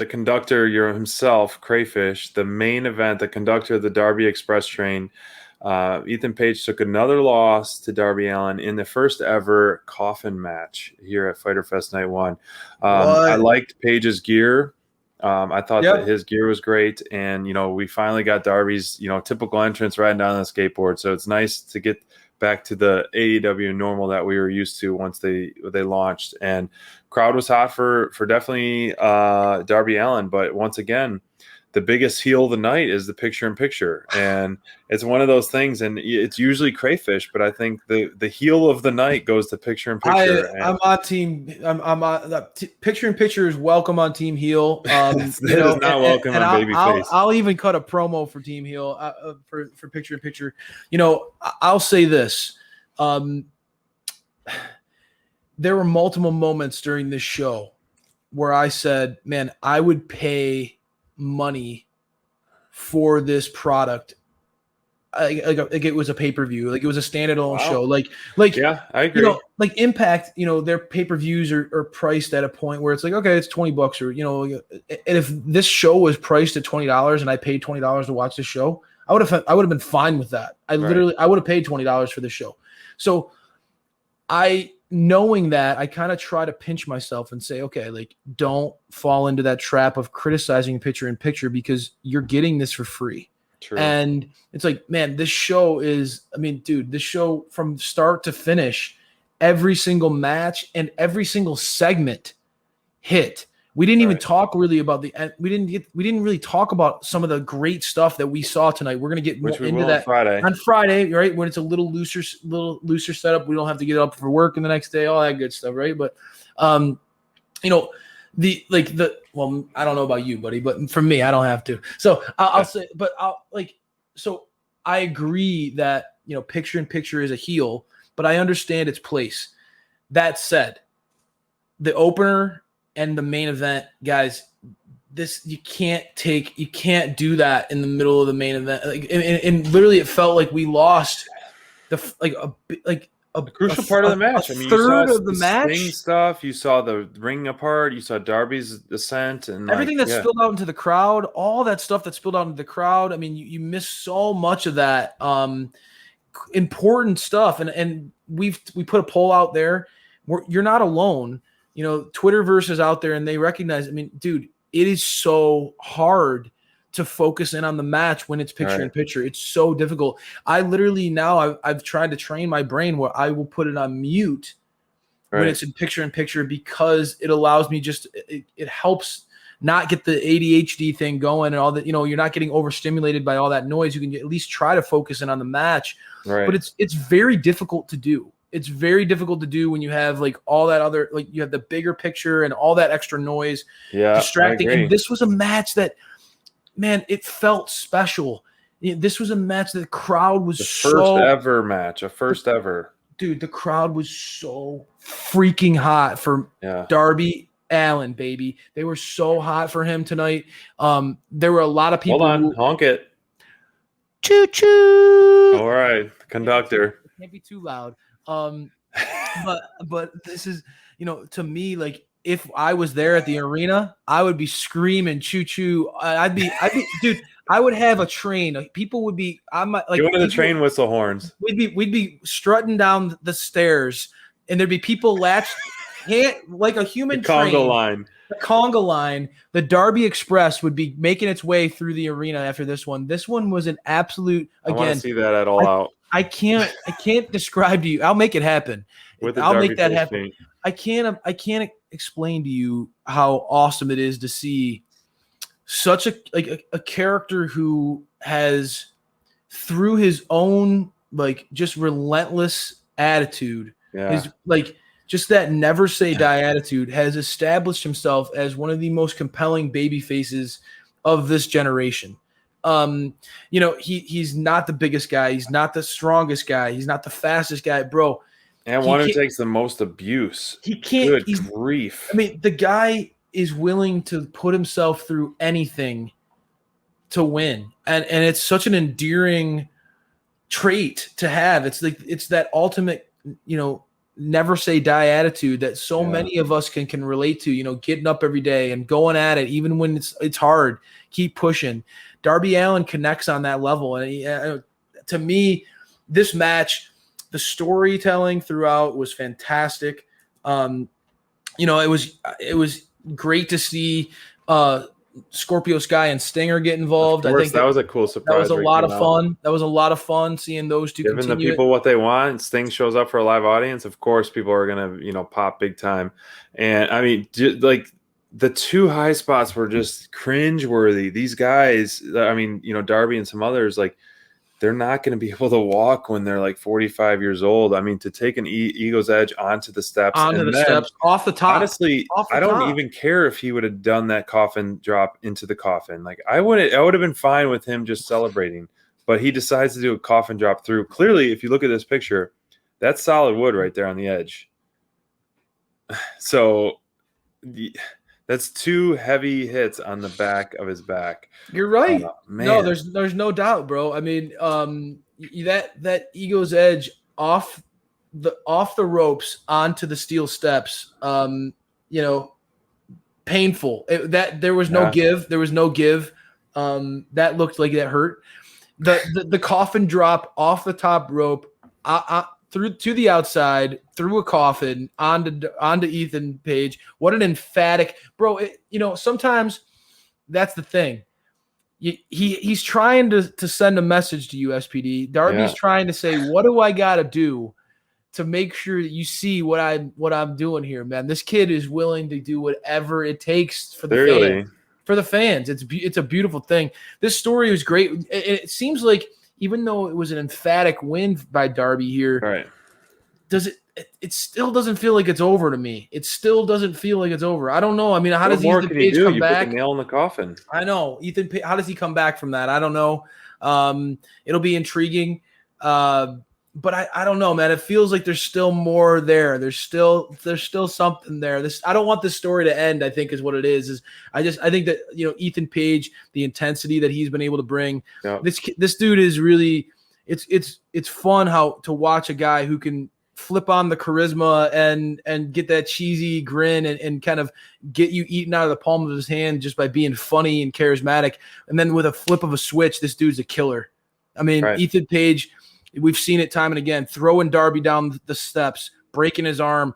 the conductor himself, Crayfish, the main event, the conductor of the Darby Express train. Ethan Page took another loss to Darby Allin in the first ever Coffin match here at Fyter Fest Night 1. I liked Page's gear. I thought that his gear was great, and we finally got Darby's typical entrance riding down on the skateboard. So it's nice to get back to the AEW normal that we were used to once they launched. And crowd was hot for definitely Darby Allin, but once again, the biggest heel of the night is the picture-in-picture, and it's one of those things. And it's usually Crayfish, but I think the heel of the night goes to picture-in-picture. I'm on team. I'm on picture-in-picture is welcome on Team Heel. It's not welcome on Babyface. I'll even cut a promo for Team Heel for picture-in-picture. I'll say this. There were multiple moments during this show where I said, "Man, I would pay money for this product." Like it was a pay-per-view, like it was a standalone show. Like yeah, I agree. Like Impact, their pay-per-views are priced at a point where it's like, okay, it's $20, or and if this show was priced at $20 and I paid $20 to watch the show, I would have been fine with that. I would have paid $20 for this show. So knowing that, I kind of try to pinch myself and say, okay, like, don't fall into that trap of criticizing picture-in-picture, because you're getting this for free. True. And it's like, man, this show this show from start to finish, every single match and every single segment hit. We didn't even talk really about we didn't really talk about some of the great stuff that we saw tonight. We're going to get more into that on Friday, right? When it's a little looser setup. We don't have to get up for work in the next day, all that good stuff, right? But well, I don't know about you, buddy, but for me, I don't have to. So I'll say, but so I agree that, picture-in-picture is a heel, but I understand its place. That said, the opener and the main event, guys, you can't do that in the middle of the main event. And literally, it felt like we lost a crucial part of the match. A third of the match. Stuff. You saw the ring apart. You saw Darby's ascent and everything that spilled out into the crowd. All that stuff that spilled out into the crowd. I mean, you missed so much of that important stuff. And we put a poll out there. You're not alone. Twitterverse is out there, and they recognize. I mean, dude, it is so hard to focus in on the match when it's picture-in-picture. It's so difficult. I literally now I've tried to train my brain where I will put it on mute when it's in picture-in-picture, because it allows me it helps not get the ADHD thing going and all that. You're not getting overstimulated by all that noise. You can at least try to focus in on the match. Right. But it's very difficult to do. It's very difficult to do when you have like all that other, like you have the bigger picture and all that extra noise distracting. And this was a match that, man, it felt special. This was a match that the crowd was first ever. Dude, the crowd was so freaking hot for Darby Allin, baby. They were so hot for him tonight. There were a lot of people. Hold on, honk it. Choo choo. All right, conductor. It can't be too loud. But this is, to me, like, if I was there at the arena, I would be screaming choo choo. I'd be, dude. I would have a train. People would be. I'm like going to the train whistle horns. We'd be strutting down the stairs, and there'd be people latched, like a human train. Conga line. The conga line. The Darby Express would be making its way through the arena after this one. This one was an absolute. Again, I want to see that at All Out. I can't describe to you. I'll make it happen. I'll make that happen. I can't explain to you how awesome it is to see such a character who has, through his own just relentless attitude, his just that never say die attitude, has established himself as one of the most compelling baby faces of this generation. He's not the biggest guy. He's not the strongest guy. He's not the fastest guy, bro. And one who takes the most abuse. He can't. Good grief. I mean, the guy is willing to put himself through anything to win, and it's such an endearing trait to have. It's like it's that ultimate, never say die attitude that so many of us can relate to, you know, getting up every day and going at it, even when it's hard, keep pushing. Darby Allin connects on that level. And to me, this match, the storytelling throughout was fantastic. You know, it was great to see Scorpio Sky and Stinger get involved. Of course, I think that was a cool surprise. that was a lot of fun. That was a lot of fun seeing those two Giving continue the people what they want. Sting shows up for a live audience. Of course, people are gonna, you know, pop big time. And I mean, like the two high spots were just cringe worthy. These guys, I mean, you know, Darby and some others, like they're not going to be able to walk when they're like 45 years old. I mean, to take an Ego's Edge onto the steps, off the top. Honestly, I don't even care if he would have done that coffin drop into the coffin. Like I would have been fine with him just celebrating, but he decides to do a coffin drop through. Clearly, if you look at this picture, that's solid wood right there on the edge. So that's two heavy hits on the back of his back. You're right. Man. No, there's no doubt, bro. I mean, that Ego's Edge off the ropes onto the steel steps, you know, painful. There was no give. There was no give. That looked like that hurt. The coffin drop off the top rope, through to the outside, through a coffin onto Ethan Page. What an emphatic, bro! You know, sometimes that's the thing. He's trying to send a message to you, SPD. Darby's trying to say, what do I got to do to make sure that you see what I'm doing here, man? This kid is willing to do whatever it takes for the fans. For the fans, it's a beautiful thing. This story was great. It seems like, even though it was an emphatic win by Darby here, right? It still doesn't feel like it's over to me. It still doesn't feel like it's over. I don't know. I mean, how does Ethan Page come back? Put the nail in the coffin. I know. Ethan Page, how does he come back from that? I don't know. It'll be intriguing. But I don't know, man. It feels like there's still more there. There's still something there. I don't want this story to end, I think is what it is. I think that, you know, Ethan Page, the intensity that he's been able to bring, this dude is really, it's fun to watch a guy who can flip on the charisma and get that cheesy grin and kind of get you eaten out of the palm of his hand just by being funny and charismatic. And then with a flip of a switch, this dude's a killer. I mean, Ethan Page, we've seen it time and again, throwing Darby down the steps, breaking his arm.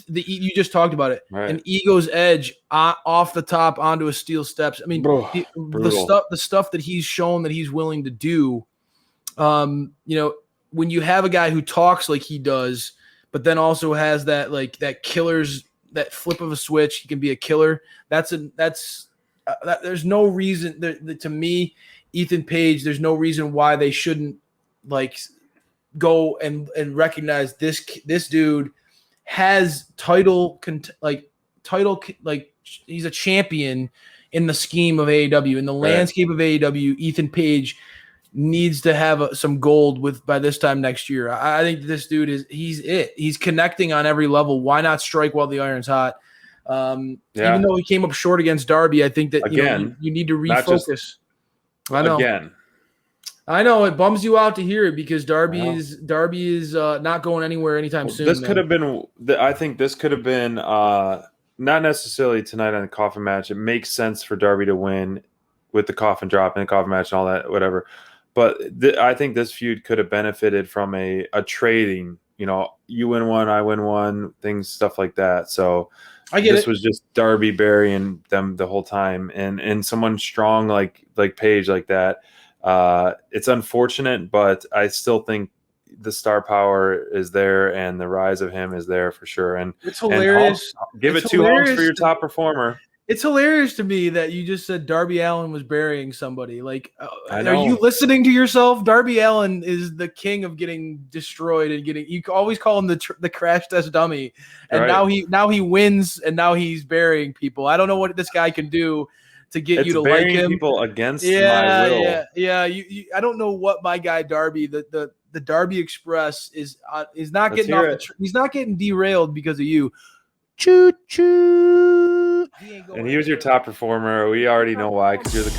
You just talked about it. Right. An Ego's Edge off the top onto a steel steps. I mean, the stuff that he's shown that he's willing to do. You know, when you have a guy who talks like he does, but then also has that that flip of a switch, he can be a killer. There's no reason to me, Ethan Page. There's no reason why they shouldn't go and recognize this dude has title, he's a champion in the scheme of AEW, in the landscape of AEW. Ethan Page needs to have some gold by this time next year. I think this dude he's connecting on every level. Why not strike while the iron's hot? Even though he came up short against Darby, I think that you need to refocus. I know. Again. I know it bums you out to hear it because Darby is not going anywhere anytime soon. This could have been. I think this could have been not necessarily tonight on the coffin match. It makes sense for Darby to win with the coffin drop and the coffin match and all that, whatever. But I think this feud could have benefited from a trading. You know, you win one, I win one, stuff like that. So this was just Darby burying them the whole time, and someone strong like Page like that. It's unfortunate, but I still think the star power is there and the rise of him is there for sure. And it's hilarious. Give it 2 honks for your top performer. It's hilarious to me that you just said Darby Allin was burying somebody. Like, are you listening to yourself? Darby Allin is the king of getting destroyed and you always call him the crash test dummy. And now he wins and now he's burying people. I don't know what this guy can do to get you to like him. People against my will. Yeah. I don't know what my guy Darby, the Darby Express is not getting off he's not getting derailed because of you. Choo choo. And he was your top performer. We already know why, because you're the